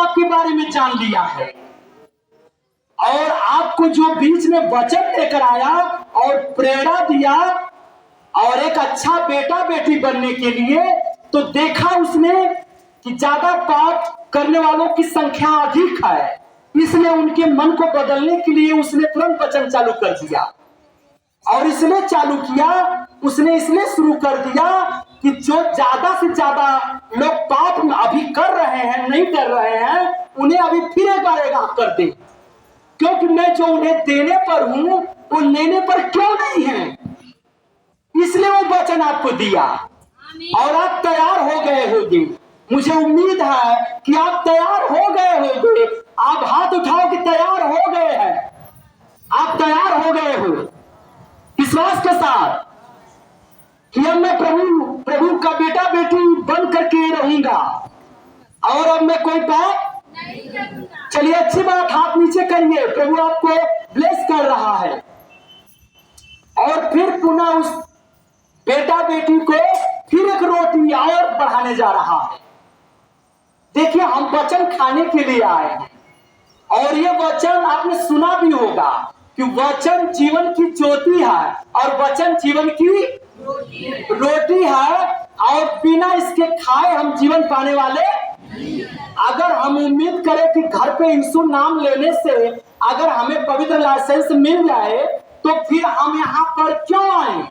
आपके बारे में जान लिया है, और आपको जो बीच में वचन लेकर आया और प्रेरणा दिया और एक अच्छा बेटा बेटी बनने के लिए, तो देखा उसने कि ज्यादा पाप करने वालों की संख्या अधिक है, इसलिए उनके मन को बदलने के लिए उसने तुरंत वचन चालू कर दिया। और इसलिए चालू किया, उसने इसलिए शुरू कर दिया कि जो ज्यादा से ज्यादा लोग पाप अभी कर रहे हैं, नहीं कर रहे हैं, उन्हें अभी फिर एक बार कर दे, क्योंकि मैं जो उन्हें देने पर हूं वो लेने पर क्यों नहीं है, इसलिए वो वचन आपको दिया और आप तैयार हो गए होंगे। मुझे उम्मीद है कि आप तैयार हो गए होंगे। आप हाथ उठाओ कि तैयार हो गए हैं, आप तैयार हो गए हो विश्वास के साथ कि अब मैं प्रभु का बेटा बेटी बन करके रहूंगा और अब मैं कोई पाप नहीं करूंगा। चलिए अच्छी बात, हाथ नीचे करिए, प्रभु आपको ब्लेस कर रहा है। और फिर पुनः उस बेटा बेटी को फिर एक रोटी और बढ़ाने जा रहा है। देखिए, हम वचन खाने के लिए आए हैं, और ये वचन आपने सुना भी होगा कि वचन जीवन की ज्योति है और वचन जीवन की रोटी है, और बिना इसके खाए हम जीवन पाने वाले। अगर हम उम्मीद करें कि घर पे यीशु नाम लेने से अगर हमें पवित्र लाइसेंस मिल जाए, तो फिर हम यहाँ पर क्यों आए?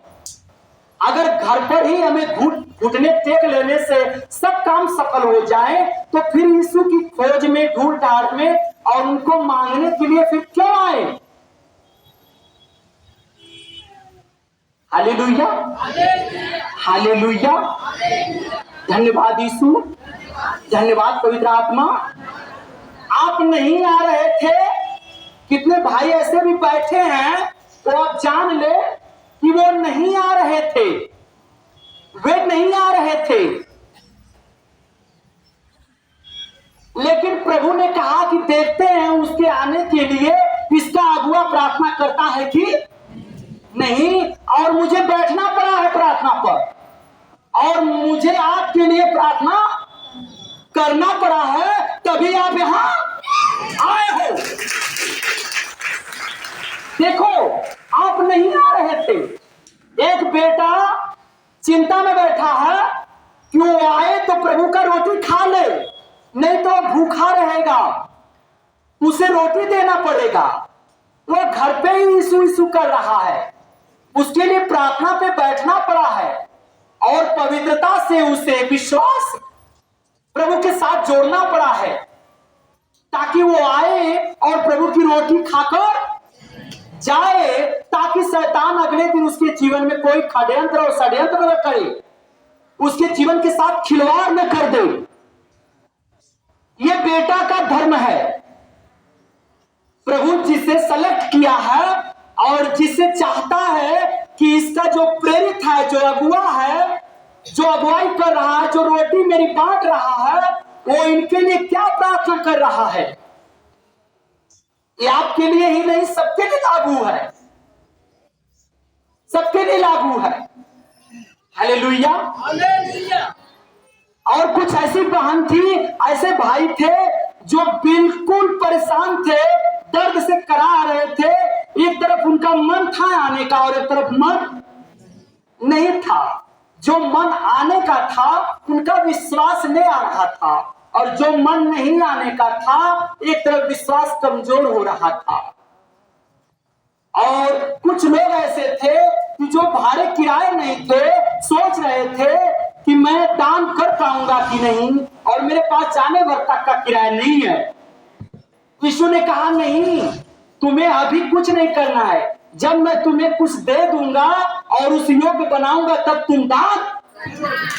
अगर घर पर ही हमें घुटने टेक लेने से सब काम सफल हो जाए, तो फिर यीशु की खोज में, ढूंढ ढांढ में और उनको मांगने के लिए फिर क्यों आए? हालेलुया, हालेलुया, धन्यवाद यीशु, धन्यवाद पवित्र आत्मा। आप नहीं आ रहे थे, कितने भाई ऐसे भी बैठे हैं, तो आप जान ले कि वो नहीं आ रहे थे, वे नहीं आ रहे थे, लेकिन प्रभु ने कहा कि देखते हैं उसके आने के लिए इसका अगुआ प्रार्थना करता है कि नहीं। और मुझे बैठना पड़ा है प्रार्थना पर, और मुझे आपके लिए प्रार्थना करना पड़ा है, तभी आप यहां आए हो। देखो, आप नहीं आ रहे थे। एक बेटा चिंता में बैठा है कि वो आए तो प्रभु का रोटी खा ले, नहीं तो भूखा रहेगा, उसे रोटी देना पड़ेगा। वो घर पे ही यीशु यीशु कर रहा है, उसके लिए प्रार्थना पे बैठना पड़ा है, और पवित्रता से उसे विश्वास प्रभु के साथ जोड़ना पड़ा है, ताकि वो आए और प्रभु की रोटी खाकर जाए, ताकि शैतान अगले दिन उसके जीवन में कोई षड्यंत्र और षड्यंत्र न करे, उसके जीवन के साथ खिलवाड़ न कर दे। यह बेटा का धर्म है। प्रभु जिसे सेलेक्ट किया है और जिसे चाहता है कि इसका जो प्रेरित है, जो अगुआ है, जो अगुवाई कर रहा है, जो रोटी मेरी बांट रहा है, वो इनके लिए क्या प्रार्थना कर रहा है। ये आपके लिए ही नहीं, सबके लिए लागू है, सबके लिए लागू है। Hallelujah, hallelujah. और कुछ ऐसी बहन थी, ऐसे भाई थे जो बिल्कुल परेशान थे, दर्द से करा रहे थे। एक तरफ उनका मन था आने का और एक तरफ मन नहीं था। जो मन आने का था उनका विश्वास नहीं आ रहा था, और जो मन नहीं आने का था एक तरफ विश्वास कमजोर हो रहा था। और कुछ लोग ऐसे थे कि जो भाड़े किराए नहीं थे, सोच रहे थे कि मैं दान कर पाऊंगा कि नहीं, और मेरे पास जाने भर तक का किराया नहीं है। यीशु ने कहा नहीं, तुम्हें अभी कुछ नहीं करना है, जब मैं तुम्हें कुछ दे दूंगा और उस योग्य बनाऊंगा तब तुम दान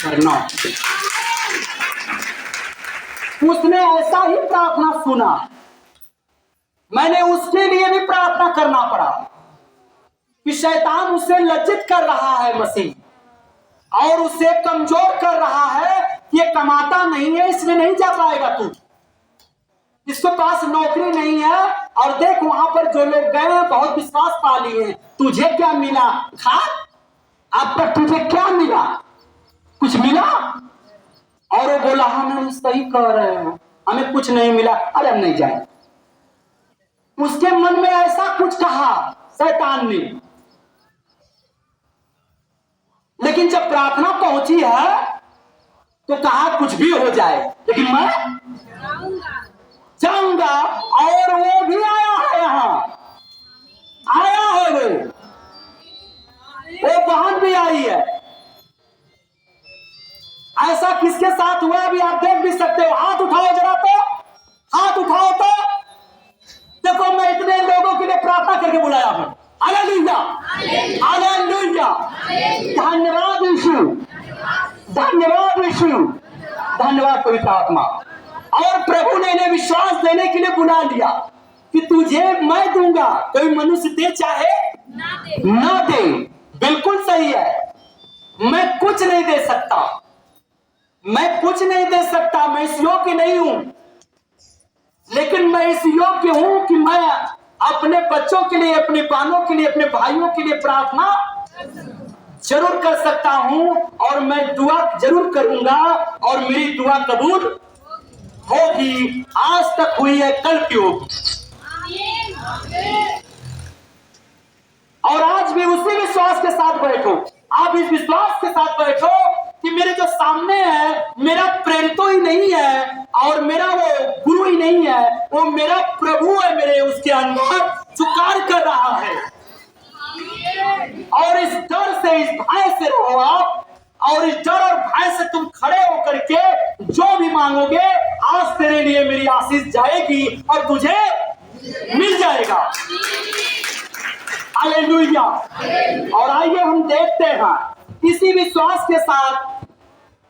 करना। उसने ऐसा ही प्रार्थना सुना, मैंने उसके लिए भी प्रार्थना करना पड़ा कि शैतान उसे लज्जित कर रहा है मसीह, और उसे कमजोर कर रहा है। ये कमाता नहीं है, इसलिए नहीं जा पाएगा तू, इसके पास नौकरी नहीं है, और देख वहां पर जो लोग गए हैं बहुत विश्वास पा लिए हैं, तुझे क्या मिला? खा, अब तक तुझे क्या मिला? कुछ मिला? और वो बोला हाँ, मैं सही कह रहे हैं, हमें कुछ नहीं मिला, अरे हम नहीं जाएंगे। उसके मन में ऐसा कुछ कहा शैतान ने, लेकिन जब प्रार्थना पहुंची है तो कहा कुछ भी हो जाए लेकिन मैं जाऊंगा। और वो भी आया है, यहाँ आया है, वो बहन भी आई है। ऐसा किसके साथ हुआ अभी आप देख भी सकते हो। हाथ उठाओ जरा, तो हाथ उठाओ तो देखो, मैं इतने लोगों के लिए प्रार्थना करके बुलाया हूं। हालेलुया, हालेलुया, धन्यवाद यीशु, धन्यवाद यीशु, धन्यवाद पवित्र आत्मा। और प्रभु ने इन्हें विश्वास देने के लिए बुला लिया कि तुझे मैं दूंगा, कोई मनुष्य दे चाहे ना दे। बिल्कुल सही है, मैं कुछ नहीं दे सकता, मैं कुछ नहीं दे सकता, मैं इस योग्य नहीं हूं, लेकिन मैं इस योग्य हूं कि मैं अपने बच्चों के लिए, अपने बहनों के लिए, अपने भाइयों के लिए प्रार्थना जरूर कर सकता हूं। और मैं दुआ जरूर करूंगा और मेरी दुआ कबूल होगी। आज तक हुई है, कल की होगी, और आज भी उसी विश्वास के साथ बैठो। आप इस विश्वास के साथ बैठो कि मेरे जो सामने है मेरा प्रेरितो ही नहीं है और मेरा वो गुरु ही नहीं है, वो मेरा प्रभु है, मेरे उसके अंदर जो कार्य कर रहा है। और इस डर से, इस भय से रहो आप, और इस डर और भय से तुम खड़े होकर के जो भी मांगोगे, आज तेरे लिए मेरी आशीष जाएगी और तुझे मिल जाएगा। हालेलुया। और आइए हम देखते हैं इसी विश्वास के साथ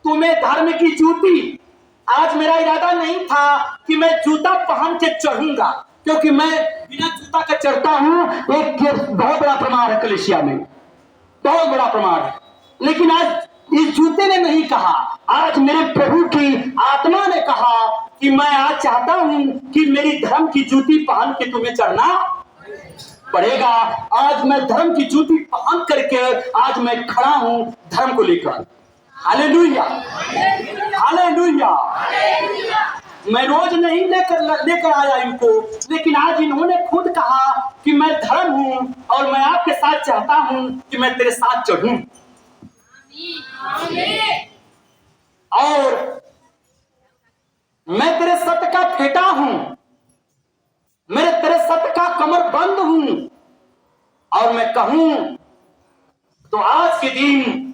तुम्हें धर्म की जूती। आज मेरा इरादा नहीं था कि मैं जूता पहन के चढ़ूंगा, क्योंकि मैं बिना जूता के चढ़ता हूं, एक बहुत बड़ा प्रमाण है कलीसिया में, बहुत बड़ा प्रमाण है। लेकिन आज इस जूते ने नहीं कहा, आज मेरे प्रभु की आत्मा ने कहा कि मैं आज चाहता हूं कि मेरी धर्म की जूती पहन के तुम्हें चढ़ना पड़ेगा। आज मैं धर्म की जूती पहन करके आज मैं खड़ा हूं धर्म को लेकर। Hallelujah, hallelujah. मैं रोज नहीं लेकर आया इनको, लेकिन आज इन्होंने खुद कहा कि मैं धर्म हूं और मैं आपके साथ चाहता हूं कि मैं तेरे साथ चढ़ूं। और मैं तेरे सत्य का फेटा हूं, मेरे तेरे सत्य का कमर बंद हूं। और मैं कहूं तो आज के दिन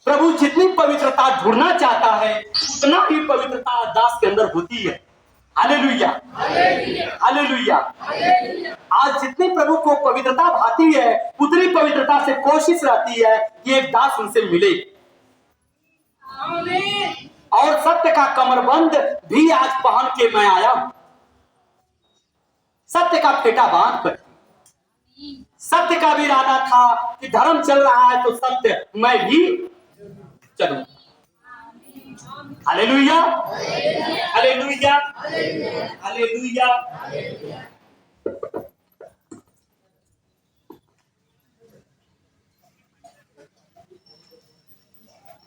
प्रभु जितनी पवित्रता ढूंढना चाहता है उतना ही पवित्रता दास के अंदर होती है। Hallelujah, hallelujah. आज जितनी प्रभु को पवित्रता भाती है उतनी पवित्रता से कोशिश रहती है कि एक दास उनसे मिले। और सत्य का कमरबंद भी आज पहन के मैं आया हूं, सत्य का फेटा बांध कर। सत्य का भी इरादा था कि धर्म चल रहा है तो सत्य मैं भी चलूं। Hallelujah, hallelujah, hallelujah.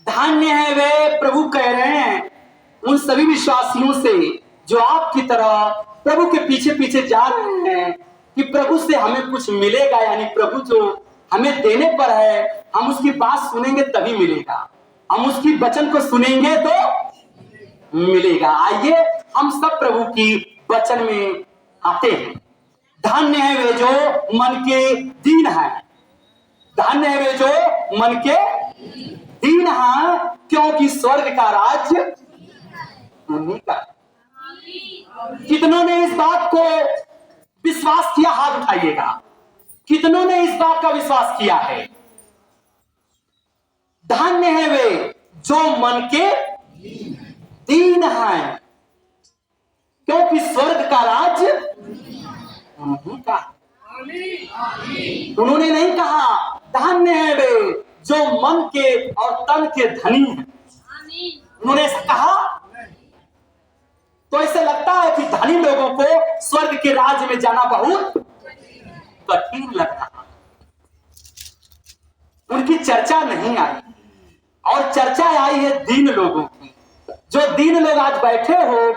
धन्य है वे, प्रभु कह रहे हैं उन सभी विश्वासियों से जो आपकी तरह प्रभु के पीछे पीछे जा रहे हैं कि प्रभु से हमें कुछ मिलेगा, यानी प्रभु जो हमें देने पर है हम उसकी बात सुनेंगे तभी मिलेगा, हम उसकी वचन को सुनेंगे तो मिलेगा। आइए हम सब प्रभु की वचन में आते हैं। धन्य है वे जो मन के दीन हैं, धन्य है वे जो मन के दीन हैं, क्योंकि स्वर्ग का राज्य उन्हीं का। कितनों ने इस बात को विश्वास किया? हाथ उठाइएगा। कितनों ने इस बात का विश्वास किया है? धन्य है वे जो मन के दीन हैं, क्योंकि स्वर्ग का राज्य उन्हीं का। उन्होंने नहीं कहा धन्य है वे जो मन के और तन के धनी हैं, उन्होंने ऐसा कहा। तो ऐसे लगता है कि धनी लोगों को स्वर्ग के राज्य में जाना बहुत कठिन लग रहा, उनकी चर्चा नहीं आई और चर्चा आई है दीन लोगों की। जो दीन लोग आज बैठे हो